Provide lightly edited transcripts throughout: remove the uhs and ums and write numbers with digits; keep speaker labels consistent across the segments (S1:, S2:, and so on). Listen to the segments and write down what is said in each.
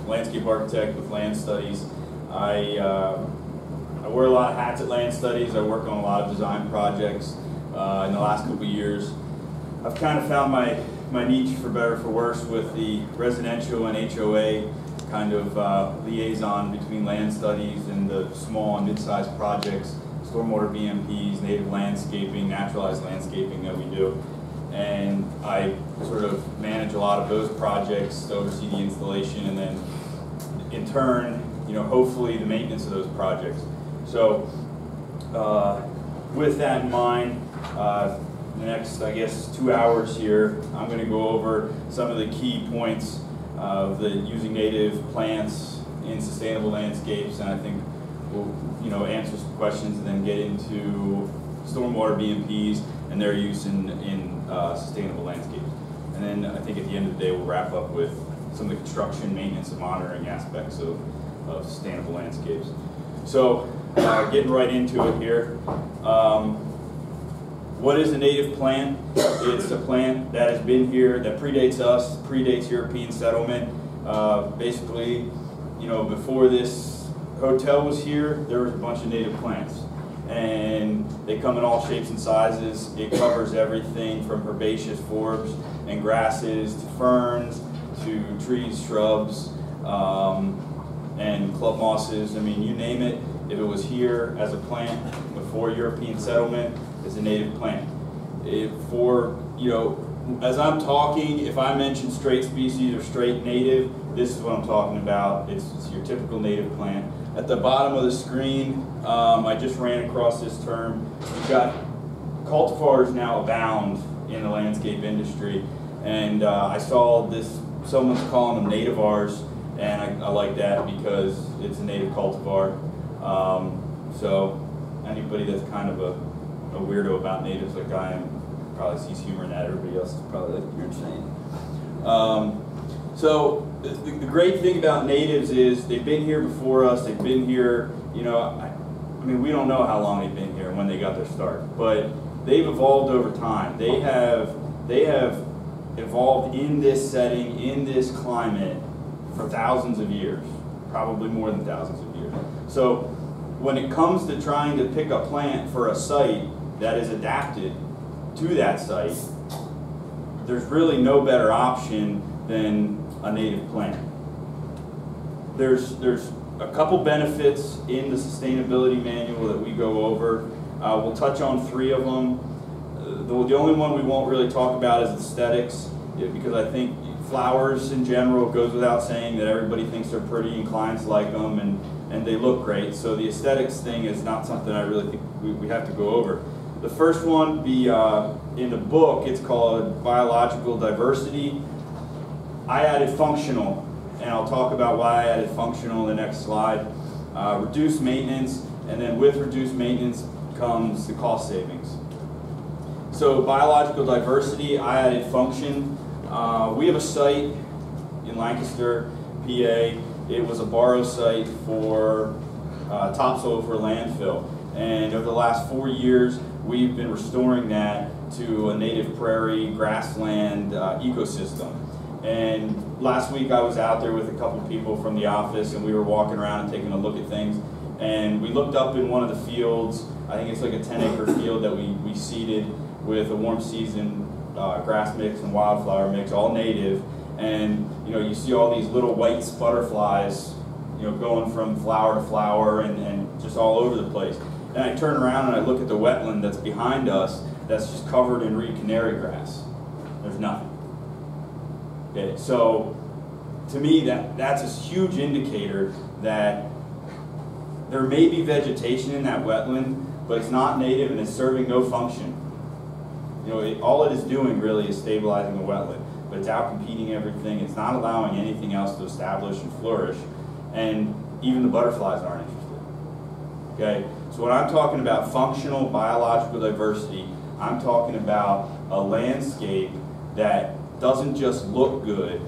S1: landscape architect with LandStudies. I wear a lot of hats at LandStudies. I work on a lot of design projects in the last couple of years. I've kind of found my niche, for better or for worse, with the residential and HOA kind of liaison between LandStudies and the small and mid-sized projects, stormwater BMPs, native landscaping, naturalized landscaping that we do. And I sort of manage a lot of those projects to oversee the installation and then in turn, hopefully the maintenance of those projects. So with that in mind, the next, I guess, 2 hours here, I'm going to go over some of the key points of the using native plants in sustainable landscapes, and I think we'll answer some questions and then get into stormwater BMPs and their use in sustainable landscapes. And then I think at the end of the day we'll wrap up with some of the construction, maintenance, and monitoring aspects of sustainable landscapes. So getting right into it here. What is a native plant? It's a plant that has been here, that predates us, predates European settlement. Basically, before this hotel was here, there was a bunch of native plants. And they come in all shapes and sizes. It covers everything from herbaceous forbs and grasses to ferns to trees, shrubs, and club mosses. I mean, you name it. If it was here as a plant before European settlement, it's a native plant. As I'm talking, if I mention straight species or straight native, this is what I'm talking about. It's your typical native plant. At the bottom of the screen, I just ran across this term. We've got cultivars now abound in the landscape industry, and I saw this, someone's calling them nativars, and I like that because it's a native cultivar. So anybody that's kind of a weirdo about natives like I am probably sees humor in that. Everybody else is probably like, you're insane. So the great thing about natives is they've been here before us. They've been here, I mean, we don't know how long they've been here and when they got their start, but they've evolved over time. They have evolved in this setting, in this climate for thousands of years, probably more than thousands of years. So when it comes to trying to pick a plant for a site that is adapted to that site, there's really no better option than a native plant. There's a couple benefits in the sustainability manual that we go over. We'll touch on 3 of them. The only one we won't really talk about is aesthetics, because I think flowers in general, goes without saying that everybody thinks they're pretty and clients like them and they look great. So the aesthetics thing is not something I really think we have to go over. The first one, in the book, it's called biological diversity. I added functional, and I'll talk about why I added functional in the next slide. Reduced maintenance, and then with reduced maintenance comes the cost savings. So biological diversity, I added function. We have a site in Lancaster, PA. It was a borrow site for topsoil for landfill. And over the last 4 years, we've been restoring that to a native prairie grassland ecosystem. And last week I was out there with a couple people from the office, and we were walking around and taking a look at things. And we looked up in one of the fields, I think it's like a 10-acre field that we seeded with a warm season grass mix and wildflower mix, all native. And you see all these little white butterflies, going from flower to flower and just all over the place. And I turn around and I look at the wetland that's behind us that's just covered in reed canary grass. There's nothing. Okay, so to me that's a huge indicator that there may be vegetation in that wetland, but it's not native and it's serving no function. All it is doing really is stabilizing the wetland, but it's out competing everything. It's not allowing anything else to establish and flourish, and even the butterflies aren't interested. Okay, so when I'm talking about functional biological diversity, I'm talking about a landscape that doesn't just look good,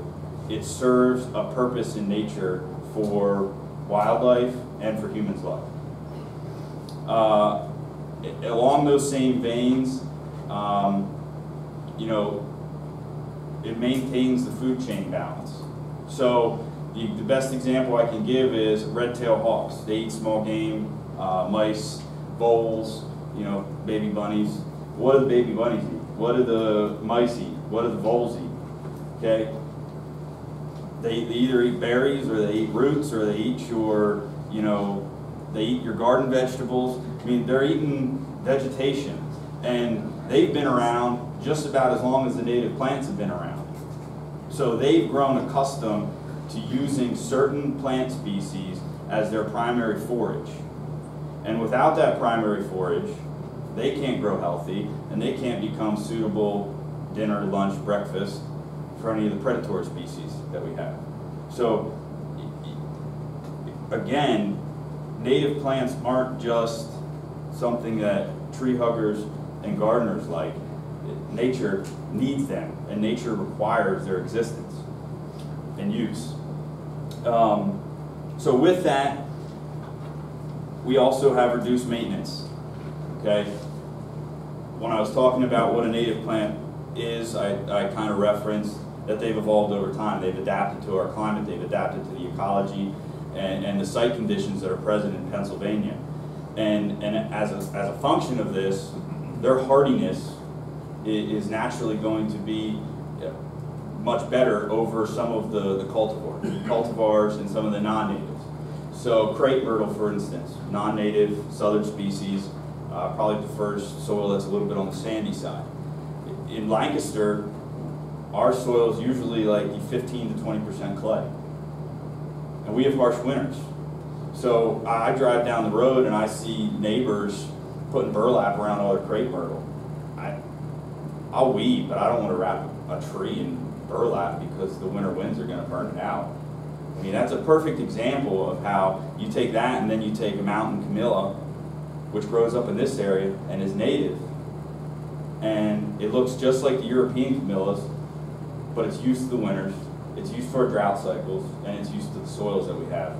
S1: it serves a purpose in nature for wildlife and for humans' life. Along those same veins, it maintains the food chain balance. So The best example I can give is red-tailed hawks. They eat small game, mice, voles, you know, baby bunnies. What do the baby bunnies eat? What do the mice eat? What do the voles eat? Okay? They either eat berries, or they eat roots, or they eat your, you know, they eat your garden vegetables. I mean, they're eating vegetation. And they've been around just about as long as the native plants have been around. So they've grown accustomed to using certain plant species as their primary forage. And without that primary forage, they can't grow healthy, and they can't become suitable dinner, lunch, breakfast for any of the predatory species that we have. So again, native plants aren't just something that tree huggers and gardeners like. Nature needs them, and nature requires their existence and use. So with that, we also have reduced maintenance. Okay. When I was talking about what a native plant is, I kind of referenced that they've evolved over time. They've adapted to our climate, they've adapted to the ecology and the site conditions that are present in Pennsylvania. And as a function of this, their hardiness is naturally going to be much better over some of the cultivars and some of the non-natives. So crepe myrtle, for instance, non-native southern species, probably prefers soil that's a little bit on the sandy side. In Lancaster, our soil is usually like 15 to 20% clay. And we have harsh winters. So I drive down the road and I see neighbors putting burlap around all their crepe myrtle. I'll weed, but I don't want to wrap a tree in burlap because the winter winds are going to burn it out. I mean, that's a perfect example of how you take that and then you take a mountain camellia, which grows up in this area and is native. And it looks just like the European camellias, but it's used to the winters, it's used for drought cycles, and it's used to the soils that we have.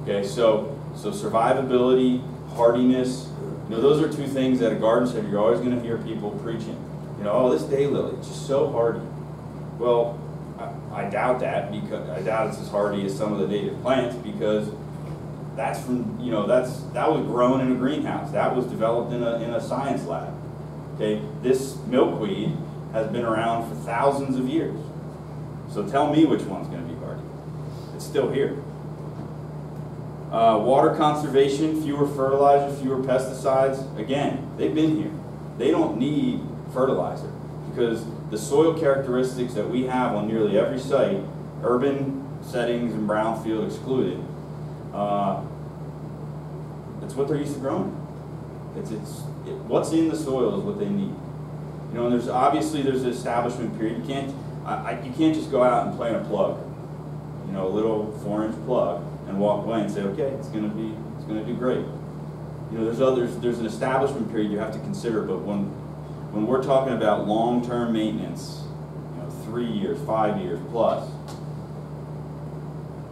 S1: Okay, so survivability, hardiness, you know, those are two things that a garden center you're always going to hear people preaching. You know, oh, this daylily, it's just so hardy. Well, I doubt that, because I doubt it's as hardy as some of the native plants, because that's from, you know, that was grown in a greenhouse. That was developed in a science lab. Okay, this milkweed has been around for thousands of years. So tell me which one's going to be hardy. It's still here. Water conservation, fewer fertilizer, fewer pesticides. Again, they've been here. They don't need fertilizer, because the soil characteristics that we have on nearly every site, urban settings and brownfield excluded, it's what they're used to growing. What's in the soil is what they need. You know, and there's an establishment period. You can't just go out and plant a plug, you know, a little 4-inch plug, and walk away and say, okay, it's gonna do great. You know, there's an establishment period you have to consider, but when we're talking about long-term maintenance, you know, 3 years, 5 years plus,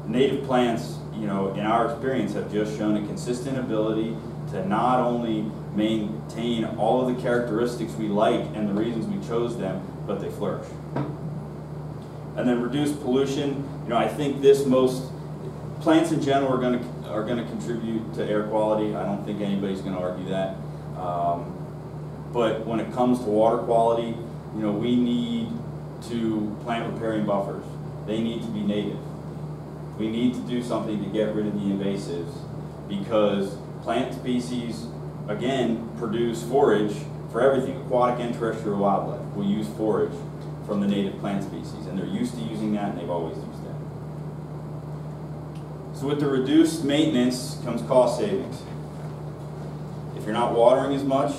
S1: native plants, you know, in our experience, have just shown a consistent ability to not only maintain all of the characteristics we like and the reasons we chose them, but they flourish. And then reduce pollution. You know, I think plants in general are going to contribute to air quality. I don't think anybody's going to argue that. But when it comes to water quality, you know, we need to plant riparian buffers. They need to be native. We need to do something to get rid of the invasives, because plant species, again, produce forage for everything. Aquatic and terrestrial wildlife will use forage from the native plant species, and they're used to using that, and they've always used that. So with the reduced maintenance comes cost savings. If you're not watering as much,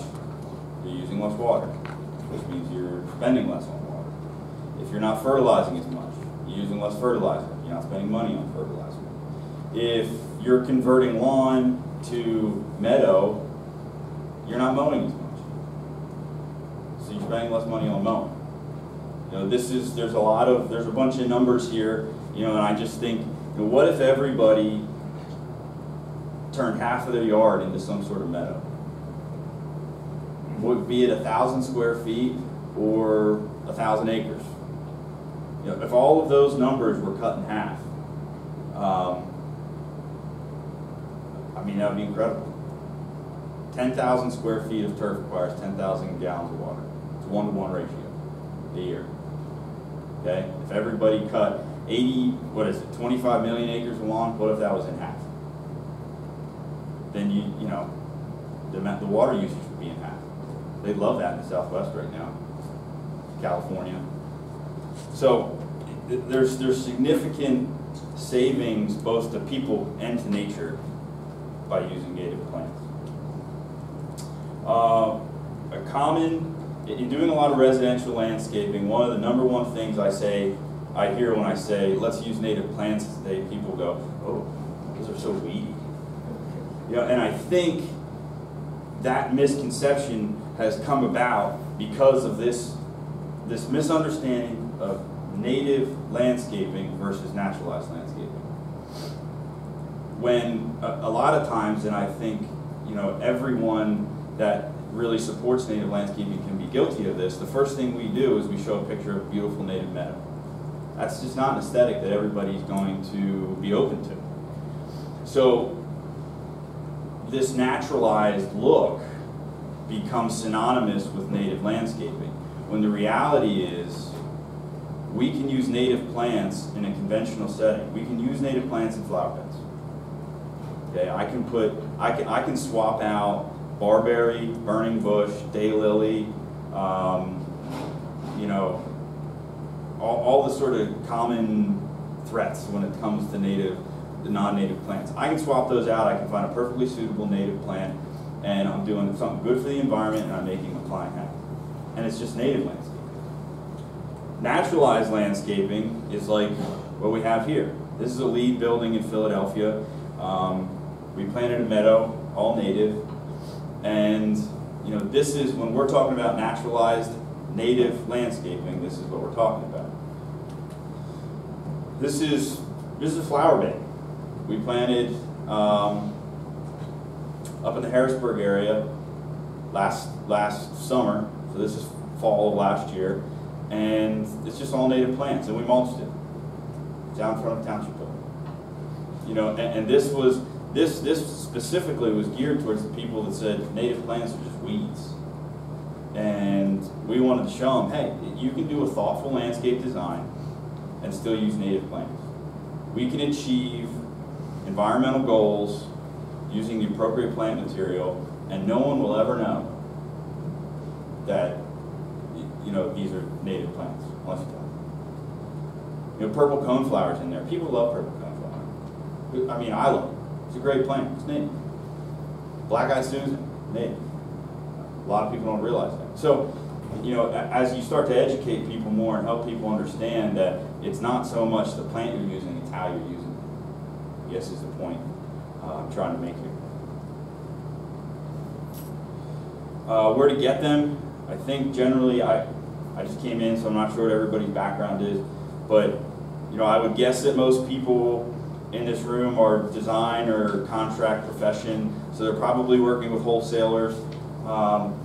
S1: you're using less water, which means you're spending less on water. If you're not fertilizing as much, you're using less fertilizer. You're not spending money on fertilizer. If you're converting lawn to meadow, you're not mowing as much. So you're spending less money on mowing. You know, there's a bunch of numbers here, you know, and I just think, you know, what if everybody turned half of their yard into some sort of meadow? Be it 1,000 square feet or 1,000 acres. You know, if all of those numbers were cut in half, I mean, that would be incredible. 10,000 square feet of turf requires 10,000 gallons of water. It's a 1-to-1 ratio a year. Okay? If everybody cut 25 million acres of lawn, what if that was in half? Then you know, the water usage would be in half. They love that in the Southwest right now, California. So there's significant savings both to people and to nature by using native plants. In doing a lot of residential landscaping, one of the #1 things I hear when I say, let's use native plants today, people go, oh, those are so weedy. You know, and I think that misconception has come about because of this misunderstanding of native landscaping versus naturalized landscaping. When a lot of times, and I think, you know, everyone that really supports native landscaping can be guilty of this, the first thing we do is we show a picture of a beautiful native meadow. That's just not an aesthetic that everybody's going to be open to. So this naturalized look becomes synonymous with native landscaping, when the reality is we can use native plants in a conventional setting. We can use native plants in flower beds. Okay, I can swap out barberry, burning bush, daylily, you know, all the sort of common threats when it comes to the non-native plants. I can swap those out. I can find a perfectly suitable native plant, and I'm doing something good for the environment, and I'm making my client happy. And it's just native landscaping. Naturalized landscaping is like what we have here. This is a LEED building in Philadelphia. We planted a meadow, all native, and you know, this is, when we're talking about naturalized native landscaping, this is what we're talking about. This is a flower bed. We planted up in the Harrisburg area last summer, so this is fall of last year, and it's just all native plants, and we mulched it. It's out in front of Township Building. You know, and this specifically was geared towards the people that said native plants are just weeds. And we wanted to show them, hey, you can do a thoughtful landscape design and still use native plants. We can achieve environmental goals using the appropriate plant material, and no one will ever know that, you know, these are native plants, unless you tell them. You know, purple coneflowers in there. People love purple coneflower. I mean, I love it. It's a great plant. It's native. Black-eyed Susan, native. A lot of people don't realize that. So, you know, as you start to educate people more and help people understand that it's not so much the plant you're using, it's how you're using it, I guess is the point I'm trying to make here. Where to get them? I think generally, I just came in, so I'm not sure what everybody's background is, but you know, I would guess that most people in this room are design or contract profession, so they're probably working with wholesalers.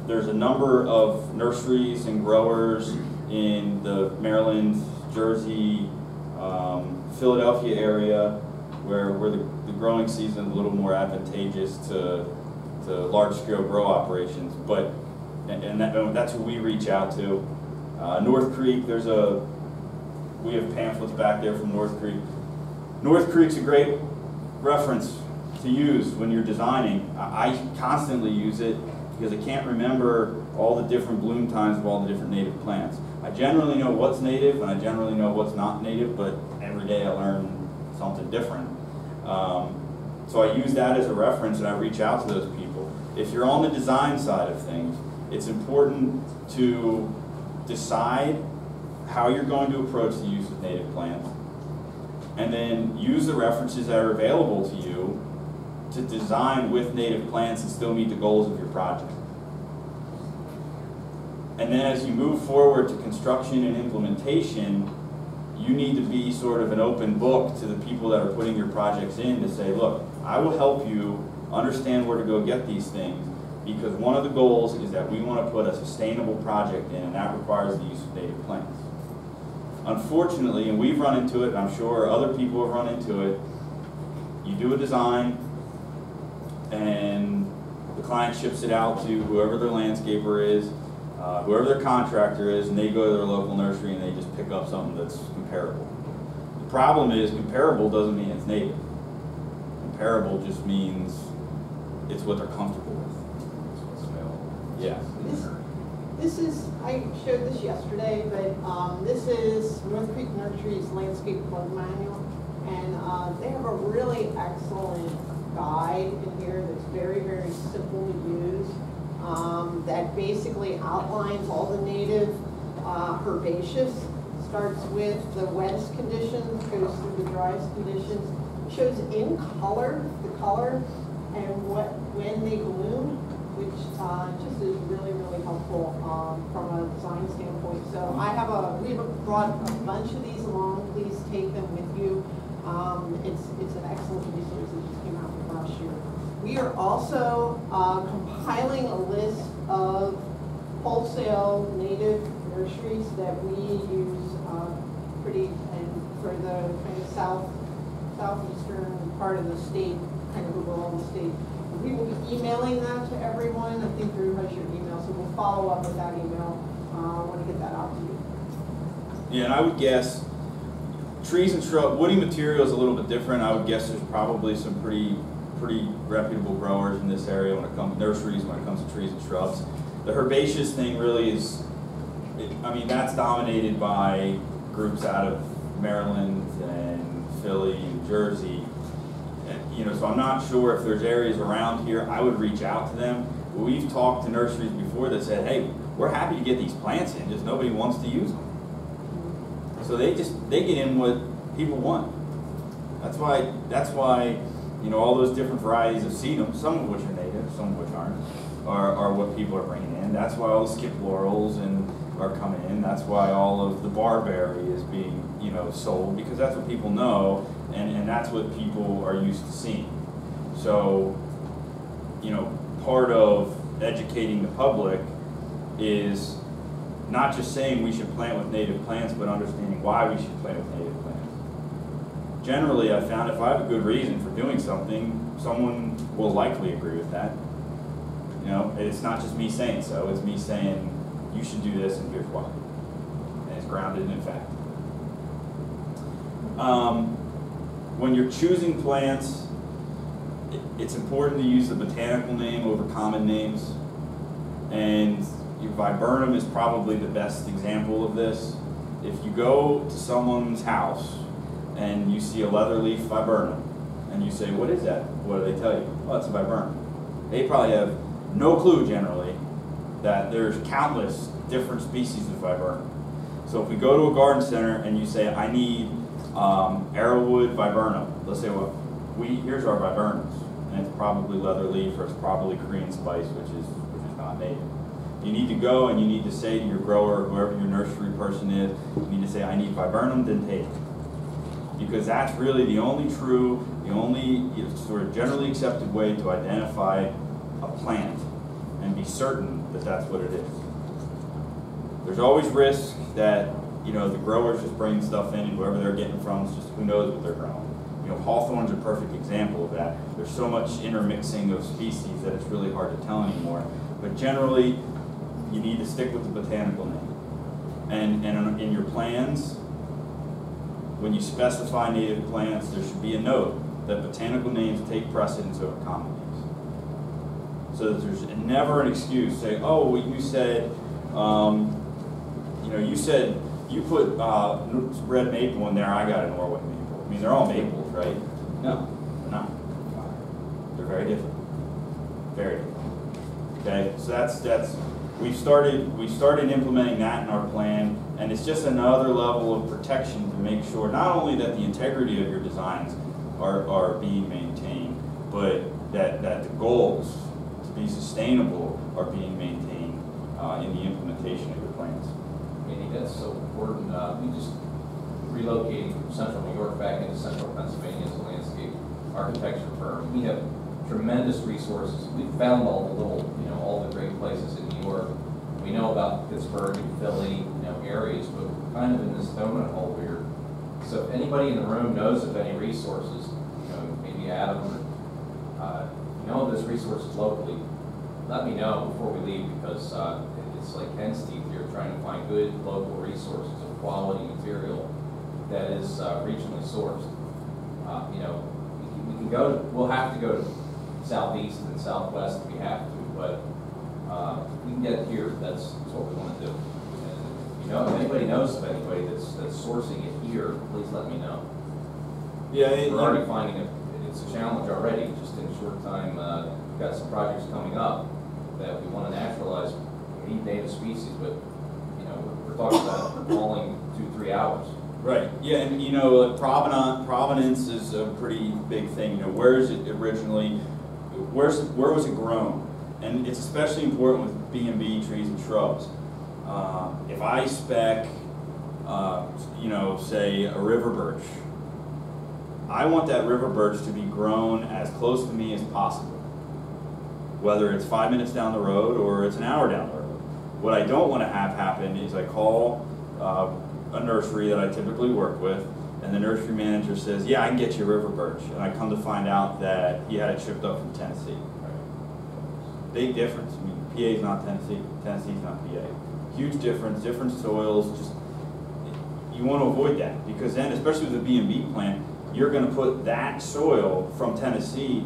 S1: There's a number of nurseries and growers in the Maryland, Jersey, Philadelphia area where the growing season is a little more advantageous to large-scale grow operations. But and that's who we reach out to. North Creek, we have pamphlets back there from North Creek. North Creek's a great reference to use when you're designing. I constantly use it because I can't remember all the different bloom times of all the different native plants. I generally know what's native and I generally know what's not native, but every day I learn something different. So I use that as a reference and I reach out to those people. If you're on the design side of things, it's important to decide how you're going to approach the use of native plants, and then use the references that are available to you to design with native plants and still meet the goals of your project. And then as you move forward to construction and implementation, you need to be sort of an open book to the people that are putting your projects in to say, look, I will help you understand where to go get these things, because one of the goals is that we want to put a sustainable project in, and that requires the use of native plants. Unfortunately, and we've run into it, and I'm sure other people have run into it, you do a design, and the client ships it out to whoever their landscaper is, whoever their contractor is, and they go to their local nursery and they just pick up something that's comparable. The problem is comparable doesn't mean it's native. Comparable just means it's what they're comfortable with. It's what's available. Yeah.
S2: This is, I showed this yesterday, but this is North Creek Nursery's Landscape Plug Manual, and they have a really excellent guide in here that's very, very simple to use, that basically outlines all the native herbaceous, starts with the wettest conditions, goes through the driest conditions, shows in color, the color, and when they bloom, which just is really, really helpful from a design standpoint. So we have brought a bunch of these along. Please take them with you. It's an excellent resource that just came out last year. We are also compiling a list of wholesale native nurseries that we use for the kind of southeastern part of the state, kind of overall the state. We will be emailing that to everyone. I think Drew has your email, so we'll follow up with that email. I want to get that out to you.
S1: Yeah, and I would guess trees and shrubs, woody material is a little bit different. I would guess there's probably some pretty reputable growers in this area when it comes to nurseries, when it comes to trees and shrubs. The herbaceous thing really is, I mean, that's dominated by groups out of Maryland and Philly and Jersey. You know, so I'm not sure if there's areas around here. I would reach out to them. We've talked to nurseries before that said, hey, we're happy to get these plants in, just nobody wants to use them. So they get in what people want. That's why, you know, all those different varieties of sedum, some of which are native, some of which aren't, are what people are bringing in. That's why all the skip laurels are coming in. That's why all of the barberry is being, you know, sold, because that's what people know. And that's what people are used to seeing. So, you know, part of educating the public is not just saying we should plant with native plants, but understanding why we should plant with native plants. Generally, I found if I have a good reason for doing something, someone will likely agree with that. You know, it's not just me saying so, it's me saying you should do this and here's why. And it's grounded in fact. When you're choosing plants, it's important to use the botanical name over common names. And your viburnum is probably the best example of this. If you go to someone's house and you see a leatherleaf viburnum, and you say, what is that? What do they tell you? Well, it's a viburnum. They probably have no clue generally that there's countless different species of viburnum. So if we go to a garden center and you say, I need arrowwood viburnum. Let's say, well, here's our viburnums, and it's probably leatherleaf or it's probably Korean spice, which is not native. You need to go and you need to say to your grower, whoever your nursery person is, you need to say, I need viburnum dentatum, because that's really the only sort of generally accepted way to identify a plant and be certain that that's what it is. There's always risk that, you know, the growers just bring stuff in and whoever they're getting it from is just who knows what they're growing. You know, hawthorn's a perfect example of that. There's so much intermixing of species that it's really hard to tell anymore. But generally, you need to stick with the botanical name. And in your plans, when you specify native plants, there should be a note that botanical names take precedence over common names. So that there's never an excuse. Say, oh, well, you said, you know, you put red maple in there, I got a Norway maple. I mean, they're all maples, right? No, they're not. They're very different. Very different. Okay, so that's we started implementing that in our plan, and it's just another level of protection to make sure not only that the integrity of your designs are being maintained, but that the goals to be sustainable are being maintained in the implementation of your plans.
S3: I think that's so important. We just relocating from central New York back into central Pennsylvania as a landscape architecture firm. We have tremendous resources. We've found all the little, you know, all the great places in New York. We know about Pittsburgh and Philly, you know, areas, but we're kind of in this donut hole here. So if anybody in the room knows of any resources, you know, maybe Adam, or, you know, there's resources locally, let me know before we leave, because it's like hen's teeth here, trying to find good local resources of quality material that is regionally sourced. You know, we can go to, we'll have to go to southeast and southwest if we have to, but we can get it here. That's what we want to do. And, you know, if anybody knows of anybody that's sourcing it here, please let me know.
S1: Yeah,
S3: we're already finding it. It's a challenge already. Just in a short time, we've got some projects coming up that we want to naturalize. We need native species, but you know, we're talking about hauling 2-3 hours.
S1: Right. Yeah, and you know, provenance is a pretty big thing. You know, where is it originally? Where was it grown? And it's especially important with B&B trees and shrubs. If I spec, you know, say a river birch, I want that river birch to be grown as close to me as possible, whether it's 5 minutes down the road or it's an hour down the road. What I don't want to have happen is I call a nursery that I typically work with, and the nursery manager says, yeah, I can get you a river birch, and I come to find out that he had it shipped up from Tennessee. Big difference. I mean, PA is not Tennessee, Tennessee is not PA. Huge difference, different soils. Just you want to avoid that, because then, especially with a B&B plant, you're going to put that soil from Tennessee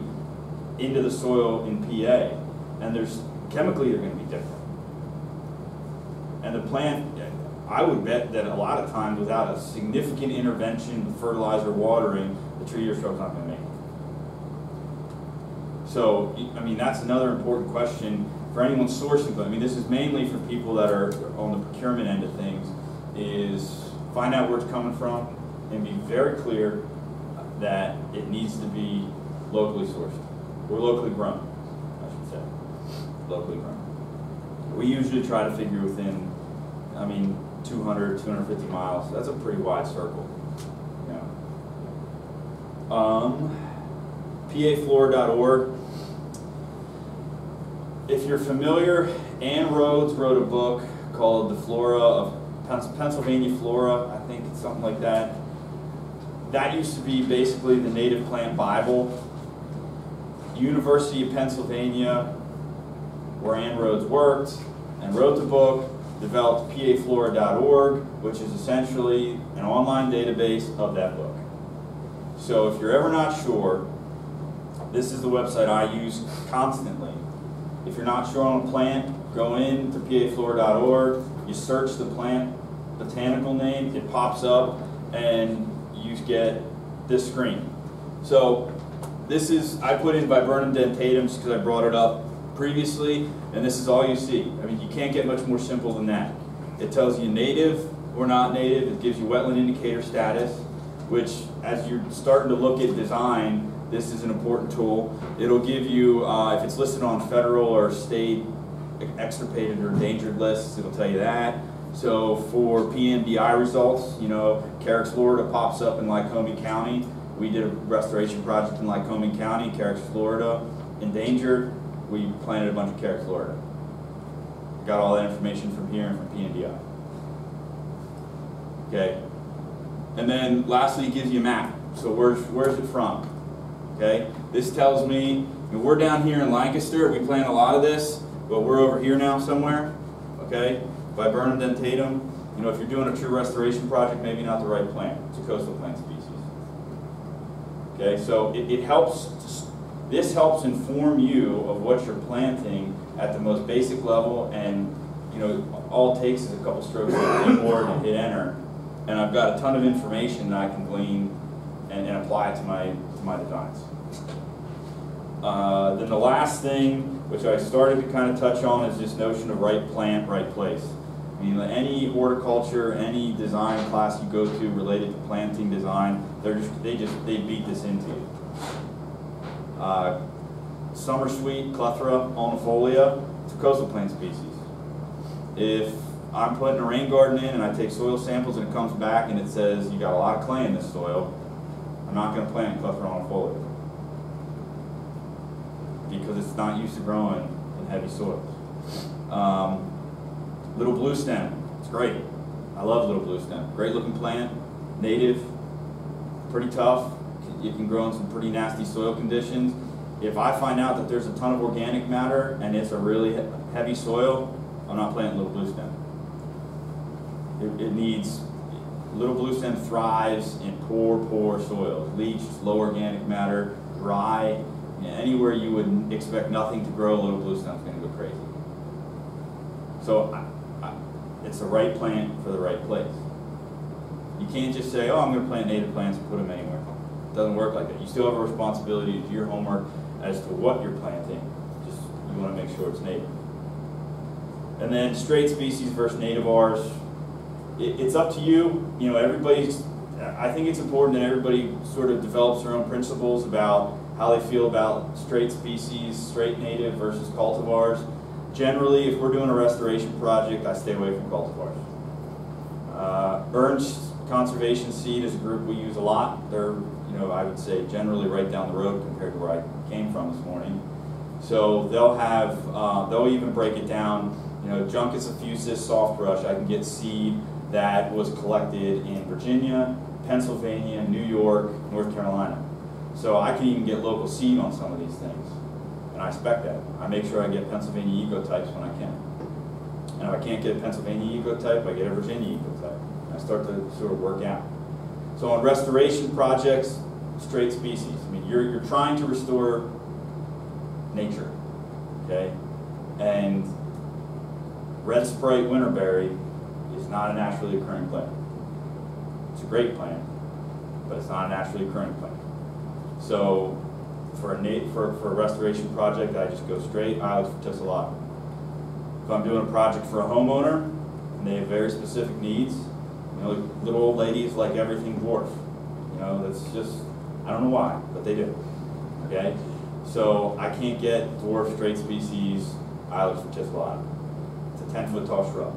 S1: into the soil in PA, and there's chemically they're going to be different. And the plant, I would bet that a lot of times, without a significant intervention, fertilizer, watering, the tree or shrub's not going to make it. So, I mean, that's another important question for anyone sourcing. But I mean, this is mainly for people that are on the procurement end of things, is find out where it's coming from and be very clear that it needs to be locally sourced, or locally grown, I should say, locally grown. We usually try to figure within, I mean, 200, 250 miles. That's a pretty wide circle. Yeah. PAFlora.org. If you're familiar, Ann Rhodes wrote a book called The Flora of Pennsylvania Flora, I think it's something like that. That used to be basically the native plant Bible. University of Pennsylvania, where Ann Rhodes worked and wrote the book, developed PAFlora.org, which is essentially an online database of that book. So if you're ever not sure, this is the website I use constantly. If you're not sure on a plant, go in to PAFlora.org, you search the plant botanical name, it pops up, and you get this screen. So this is, I put in Viburnum dentatum just because I brought it up previously, and this is all you see. I mean, you can't get much more simple than that. It tells you native or not native, it gives you wetland indicator status, which as you're starting to look at design, this is an important tool. It'll give you, if it's listed on federal or state extirpated or endangered lists, it'll tell you that. So for PMDI results, you know, Carex, Florida pops up in Lycoming County. We did a restoration project in Lycoming County, Carex, Florida, endangered. We planted a bunch of Carex, Florida. Got all that information from here and from PMDI. Okay. And then lastly, it gives you a map. So where's it from? Okay. This tells me, we're down here in Lancaster. We plant a lot of this, but we're over here now somewhere. Okay. Viburnum dentatum. You know, if you're doing a true restoration project, maybe not the right plant. It's a coastal plant species. Okay, so it helps. This helps inform you of what you're planting at the most basic level, and you know, all it takes is a couple strokes of the keyboard and hit enter, and I've got a ton of information that I can glean and apply it to my designs. Then the last thing, which I started to kind of touch on, is this notion of right plant, right place. I mean, any horticulture, any design class you go to related to planting design, they beat this into you. Summer sweet Clethra alnifolia, it's a coastal plant species. If I'm putting a rain garden in and I take soil samples and it comes back and it says you got a lot of clay in this soil, I'm not going to plant Clethra alnifolia because it's not used to growing in heavy soils. Little blue stem, it's great. I love little blue stem. Great looking plant, native, pretty tough. it can grow in some pretty nasty soil conditions. If I find out that there's a ton of organic matter and it's a really heavy soil, I'm not planting little blue stem. It needs, little blue stem thrives in poor soils, leached, low organic matter, dry. Anywhere you would expect nothing to grow, little blue stem's going to go crazy. So it's the right plant for the right place. You can't just say, oh, I'm going to plant native plants and put them anywhere. It doesn't work like that. You still have a responsibility to do your homework as to what you're planting. Just you want to make sure it's native. And then straight species versus nativars. It's up to you. You know, I think it's important that everybody sort of develops their own principles about how they feel about straight species, straight native versus cultivars. Generally, if we're doing a restoration project, I stay away from cultivars. Ernst Conservation Seed is a group we use a lot. They're, you know, I would say generally right down the road compared to where I came from this morning. So they'll have, they'll even break it down. You know, Juncus effusus soft brush, I can get seed that was collected in Virginia, Pennsylvania, New York, North Carolina. So I can even get local seed on some of these things. And I spec that. I make sure I get Pennsylvania ecotypes when I can. And if I can't get a Pennsylvania ecotype, I get a Virginia ecotype. And I start to sort of work out. So on restoration projects, straight species. I mean, you're trying to restore nature, okay? And red sprite winterberry is not a naturally occurring plant. It's a great plant, but it's not a naturally occurring plant. So for a restoration project, I just go straight Ilex verticillata. If I'm doing a project for a homeowner and they have very specific needs, you know, little old ladies like everything dwarf. You know, that's just, I don't know why, but they do. Okay? So I can't get dwarf straight species Ilex verticillata. It's a 10-foot tall shrub.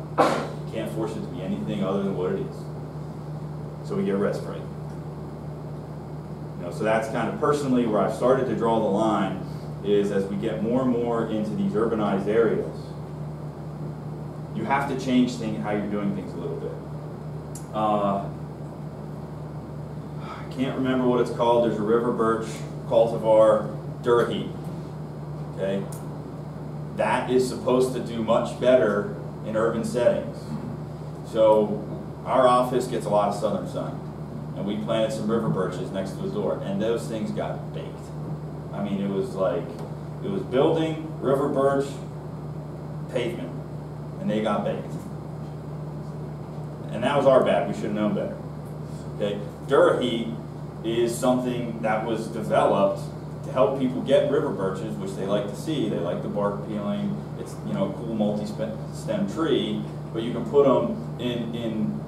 S1: You can't force it to be anything other than what it is. So we get red sprite. You know, so that's kind of personally where I've started to draw the line is as we get more and more into these urbanized areas, you have to change how you're doing things a little bit. I can't remember what it's called. There's a river birch cultivar, Durahit. Okay, that is supposed to do much better in urban settings. So our office gets a lot of southern sun, and we planted some river birches next to the door, and those things got baked. I mean, it was like, it was building, river birch, pavement, and they got baked. And that was our bad. We should have known better. Okay, Durahit is something that was developed to help people get river birches, which they like to see. They like the bark peeling. It's, you know, a cool multi-stem tree, but you can put them in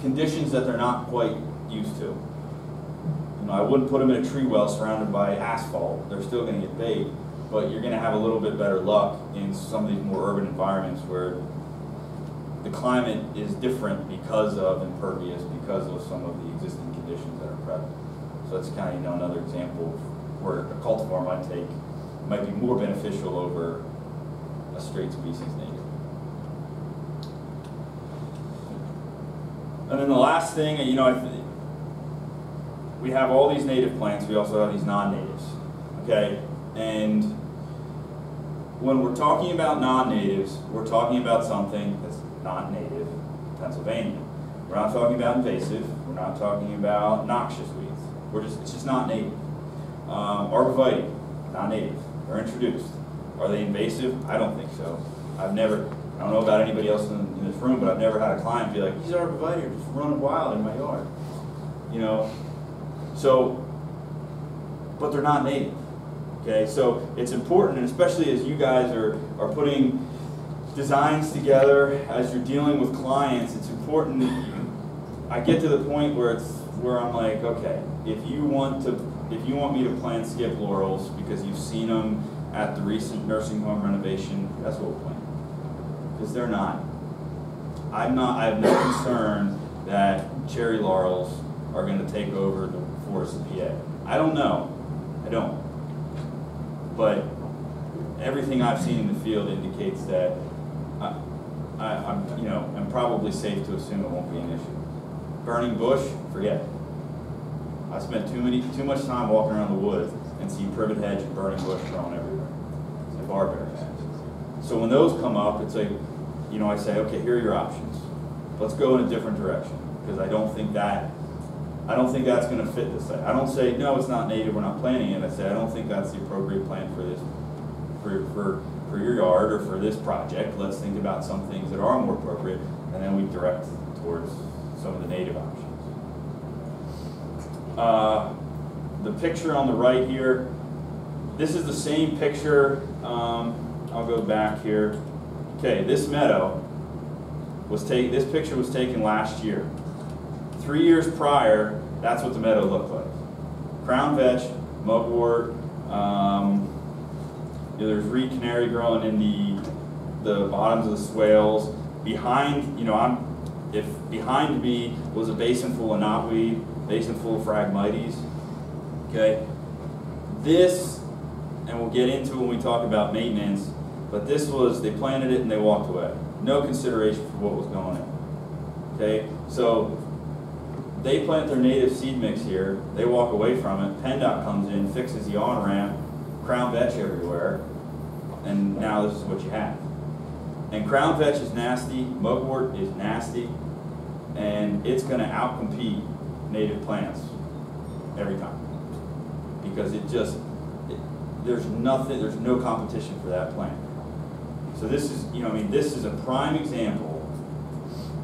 S1: conditions that they're not quite used to. You know, I wouldn't put them in a tree well surrounded by asphalt. They're still going to get baked, but you're going to have a little bit better luck in some of these more urban environments where the climate is different because of impervious, because of some of the existing conditions that are present. So that's kind of, you know, another example of where a cultivar might be more beneficial over a straight species native. And then the last thing, you know, we have all these native plants, we also have these non-natives, okay? And when we're talking about non-natives, we're talking about something that's not native to Pennsylvania. We're not talking about invasive, we're not talking about noxious weeds. It's just not native. Arborvitae, not native. They're introduced. Are they invasive? I don't think so. I don't know about anybody else in this room, but I've never had a client be like, these arborvitae are just running wild in my yard. You know? So, but they're not native. Okay, so it's important, and especially as you guys are putting designs together, as you're dealing with clients, it's important. I get to the point where I'm like, okay, if you want me to plant skip laurels because you've seen them at the recent nursing home renovation, that's what we'll plant. Because they're not. I have no concern that cherry laurels are going to take over the forests of PA. I don't know. I don't. But everything I've seen in the field indicates that I'm probably safe to assume it won't be an issue. Burning bush, forget it. I spent too much time walking around the woods and see privet hedge and burning bush growing everywhere, and barberry hedge. So when those come up, it's like, you know, I say, okay, here are your options. Let's go in a different direction, because I don't think that's going to fit this site. I don't say, no, it's not native, we're not planting it. I say, I don't think that's the appropriate plant for this, for your yard or for this project. Let's think about some things that are more appropriate, and then we direct towards some of the native options. The picture on the right here, this is the same picture. I'll go back here. Okay, this meadow this picture was taken last year. 3 years prior, that's what the meadow looked like. Crown vetch, mugwort, there's reed canary growing in the bottoms of the swales. Behind, if behind me was a basin full of knotweed, basin full of Phragmites. Okay, this, and we'll get into it when we talk about maintenance, but this was, they planted it and they walked away. No consideration for what was going on. Okay, so they plant their native seed mix here, they walk away from it, PennDOT comes in, fixes the on-ramp, crown vetch everywhere, and now this is what you have. And crown vetch is nasty, mugwort is nasty, and it's going to outcompete native plants every time. Because there's no competition for that plant. So this is, this is a prime example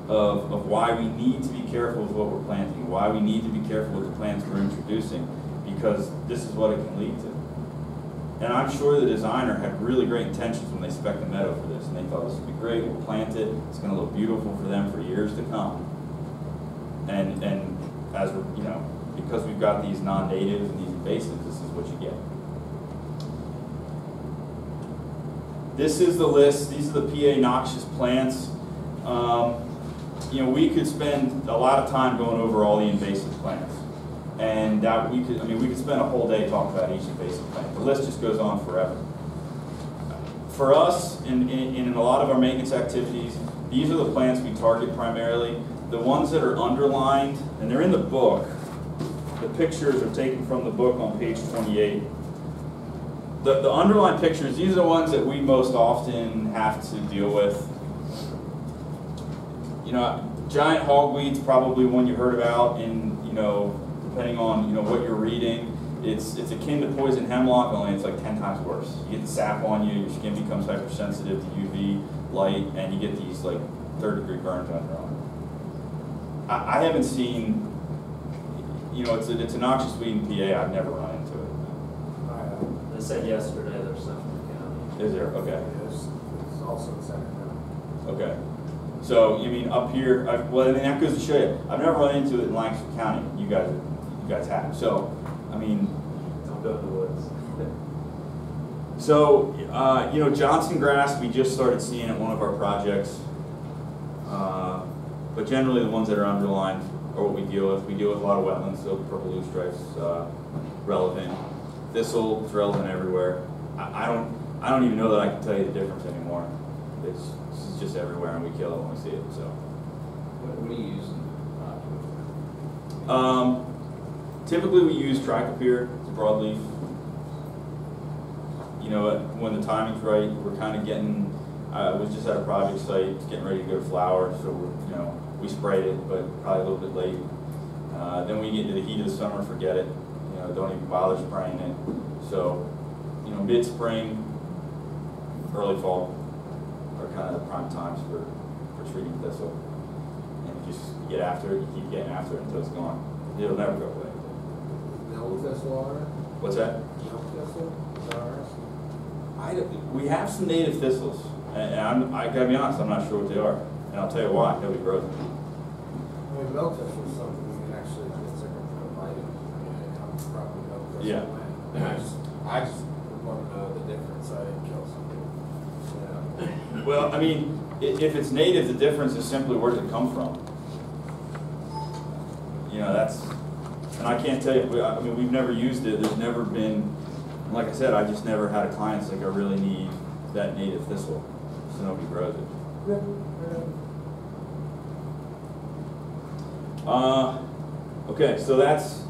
S1: of why we need to be careful with what we're planting, why we need to be careful with the plants we're introducing, because this is what it can lead to. And I'm sure the designer had really great intentions when they spec'd the meadow for this, and they thought this would be great, we'll plant it, it's going to look beautiful for them for years to come. And as we're, because we've got these non-natives and these invasives, this is what you get. This is the list. These are the PA noxious plants. We could spend a lot of time going over all the invasive plants, and that we could spend a whole day talking about each invasive plant. The list just goes on forever. For us, in a lot of our maintenance activities, these are the plants we target primarily. The ones that are underlined, and they're in the book. The pictures are taken from the book on page 28. The underlined pictures, these are the ones that we most often have to deal with. Giant hogweed's probably one you heard about in, depending on, what you're reading. It's akin to poison hemlock, only it's like 10 times worse. You get the sap on you, your skin becomes hypersensitive to UV light, and you get these like 3rd-degree burns on your arm. I haven't seen, it's a noxious weed in PA, I've never run into it.
S4: They said yesterday there's some in the county.
S1: Is there? Okay.
S4: It's also in Sacramento.
S1: Okay. So you mean up here? that goes to show you. I've never run into it in Lancaster County. You guys have. So,
S4: don't go to the woods.
S1: So, Johnson grass, we just started seeing at one of our projects. But generally, the ones that are underlined are what we deal with. We deal with a lot of wetlands, so purple loosestrife's relevant. Thistle is relevant everywhere. I don't even know that I can tell you the difference anymore. It's just everywhere, and we kill it when we see it. So,
S3: what do you use?
S1: Typically, we use Tricopyr. It's a broadleaf. When the timing's right, we're kind of getting. We just at a project site, it's getting ready to go to flower, so we sprayed it, but probably a little bit late. Then we get into the heat of the summer, forget it. Don't even bother spraying it. So, mid-spring, early fall are kind of the prime times for treating thistle. And you just get after it, you keep getting after it until it's gone. It'll never go away.
S4: Milk thistle,
S1: What's that?
S4: milk thistle,
S1: We have some native thistles, and I gotta be honest, I'm not sure what they are. And I'll tell you why, nobody grows them.
S4: milk thistle is something we can actually get sick of biting. It comes from milk thistle.
S1: Yeah.
S4: I just want to know the difference. I didn't kill something.
S1: Well, if it's native, the difference is simply where does it come from. And I can't tell you, we've never used it, there's never been, like I said, I just never had a client that's like, I really need that native thistle, so nobody grows it. Okay, so that's